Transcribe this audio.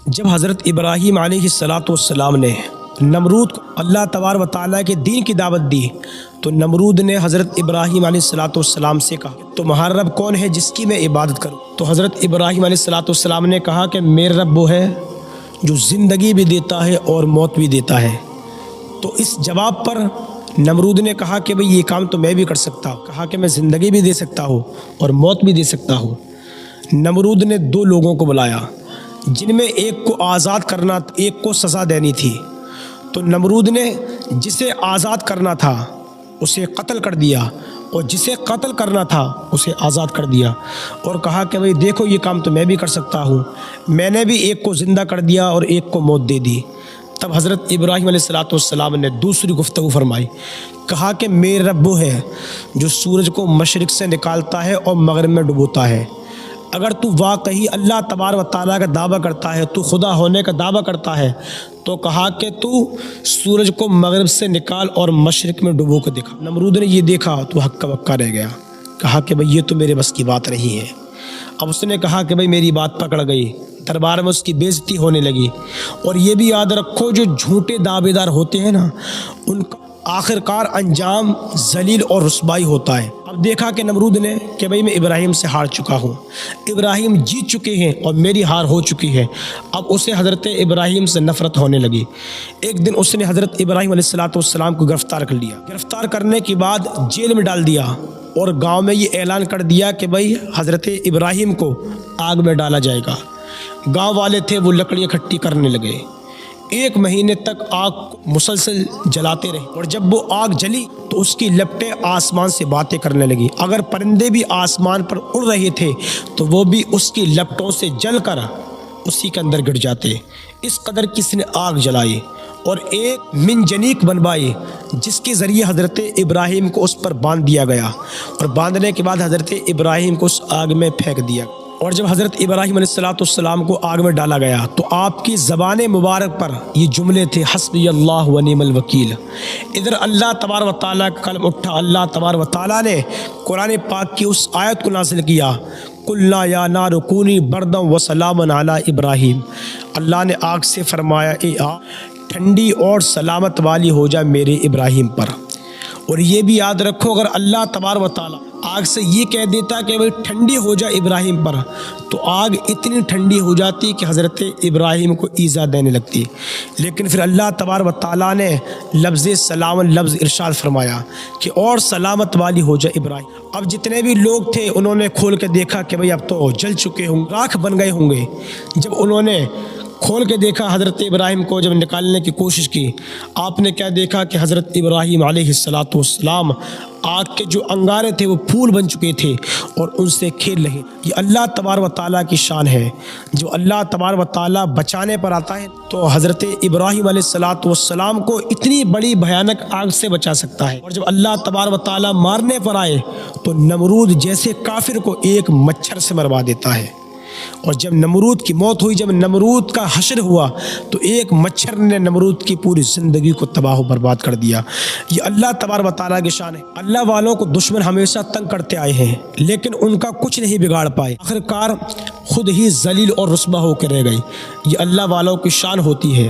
جب حضرت ابراہیم علیہ السلام نے نمرود کو اللہ تبارک و تعالیٰ کے دین کی دعوت دی تو نمرود نے حضرت ابراہیم علیہ السلام سے کہا تمہارا رب کون ہے جس کی میں عبادت کروں؟ تو حضرت ابراہیم علیہ السلام نے کہا کہ میرا رب وہ ہے جو زندگی بھی دیتا ہے اور موت بھی دیتا ہے۔ تو اس جواب پر نمرود نے کہا کہ بھئی یہ کام تو میں بھی کر سکتا ہوں، کہا کہ میں زندگی بھی دے سکتا ہوں اور موت بھی دے سکتا ہوں۔ نمرود نے دو لوگوں کو بلایا جن میں ایک کو آزاد کرنا، ایک کو سزا دینی تھی۔ تو نمرود نے جسے آزاد کرنا تھا اسے قتل کر دیا اور جسے قتل کرنا تھا اسے آزاد کر دیا، اور کہا کہ بھئی دیکھو یہ کام تو میں بھی کر سکتا ہوں، میں نے بھی ایک کو زندہ کر دیا اور ایک کو موت دے دی۔ تب حضرت ابراہیم علیہ السلام نے دوسری گفتگو فرمائی، کہا کہ میرا رب وہ ہے جو سورج کو مشرق سے نکالتا ہے اور مغرب میں ڈبوتا ہے۔ اگر تو واقعی اللہ تبارک و تعالیٰ کا دعویٰ کرتا ہے، تو خدا ہونے کا دعویٰ کرتا ہے، تو کہا کہ تو سورج کو مغرب سے نکال اور مشرق میں ڈبو کے دکھا۔ نمرود نے یہ دیکھا تو ہکا بکا رہ گیا، کہا کہ بھئی یہ تو میرے بس کی بات نہیں ہے۔ اب اس نے کہا کہ بھئی میری بات پکڑ گئی، دربار میں اس کی بے عزتی ہونے لگی۔ اور یہ بھی یاد رکھو جو جھوٹے دعوے دار ہوتے ہیں نا، ان کا آخرکار انجام ذلیل اور رسوائی ہوتا ہے۔ اب دیکھا کہ نمرود نے کہ بھئی میں ابراہیم سے ہار چکا ہوں، ابراہیم جیت چکے ہیں اور میری ہار ہو چکی ہے۔ اب اسے حضرت ابراہیم سے نفرت ہونے لگی۔ ایک دن اس نے حضرت ابراہیم علیہ السلام کو گرفتار کر لیا، گرفتار کرنے کے بعد جیل میں ڈال دیا اور گاؤں میں یہ اعلان کر دیا کہ بھئی حضرت ابراہیم کو آگ میں ڈالا جائے گا۔ گاؤں والے تھے وہ لکڑیاں اکٹھی کرنے لگے، ایک مہینے تک آگ مسلسل جلاتے رہے، اور جب وہ آگ جلی تو اس کی لپٹیں آسمان سے باتیں کرنے لگی۔ اگر پرندے بھی آسمان پر اڑ رہے تھے تو وہ بھی اس کی لپٹوں سے جل کر اسی کے اندر گر جاتے۔ اس قدر کس نے آگ جلائی اور ایک منجنیق بنوائی جس کے ذریعے حضرت ابراہیم کو اس پر باندھ دیا گیا، اور باندھنے کے بعد حضرت ابراہیم کو اس آگ میں پھینک دیا۔ اور جب حضرت ابراہیم علیہ السلام کو آگ میں ڈالا گیا تو آپ کی زبان مبارک پر یہ جملے تھے، حسبی اللہ و نعم الوکیل۔ ادھر اللہ تبارک و تعالیٰ کا کلم اٹھا، اللہ تبارک و تعالیٰ نے قرآن پاک کی اس آیت کو نازل کیا، قلنا یا نار کونی بردا و سلاما علی ابراہیم۔ اللہ نے آگ سے فرمایا اے آگ ٹھنڈی اور سلامت والی ہو جا میرے ابراہیم پر۔ اور یہ بھی یاد رکھو اگر اللہ تبارک و تعالیٰ آگ سے یہ کہہ دیتا کہ بھئی ٹھنڈی ہو جا ابراہیم پر، تو آگ اتنی ٹھنڈی ہو جاتی کہ حضرت ابراہیم کو ایذا دینے لگتی۔ لیکن پھر اللہ تبارک و تعالیٰ نے لفظ سلام لفظ ارشاد فرمایا کہ اور سلامت والی ہو جا ابراہیم۔ اب جتنے بھی لوگ تھے انہوں نے کھول کے دیکھا کہ بھئی اب تو جل چکے ہوں، راکھ بن گئے ہوں گے۔ جب انہوں نے کھول کے دیکھا حضرت ابراہیم کو، جب نکالنے کی کوشش کی، آپ نے کیا دیکھا کہ حضرت ابراہیم علیہ السلام آگ کے جو انگارے تھے وہ پھول بن چکے تھے اور ان سے کھیل رہے۔ یہ اللہ تبارک و تعالیٰ کی شان ہے، جو اللہ تبارک و تعالیٰ بچانے پر آتا ہے تو حضرت ابراہیم علیہ السلام کو اتنی بڑی بھیانک آگ سے بچا سکتا ہے، اور جب اللہ تبارک و تعالیٰ مارنے پر آئے تو نمرود جیسے کافر کو ایک مچھر سے مروا دیتا ہے۔ اور جب نمرود کی موت ہوئی، جب نمرود کا حشر ہوا تو ایک مچھر نے نمرود کی پوری زندگی کو تباہ و برباد کر دیا۔ یہ اللہ تبارک و تعالیٰ کی شان ہے۔ اللہ والوں کو دشمن ہمیشہ تنگ کرتے آئے ہیں لیکن ان کا کچھ نہیں بگاڑ پائے، آخرکار خود ہی ذلیل اور رسوا ہو کے رہ گئی۔ یہ اللہ والوں کی شان ہوتی ہے۔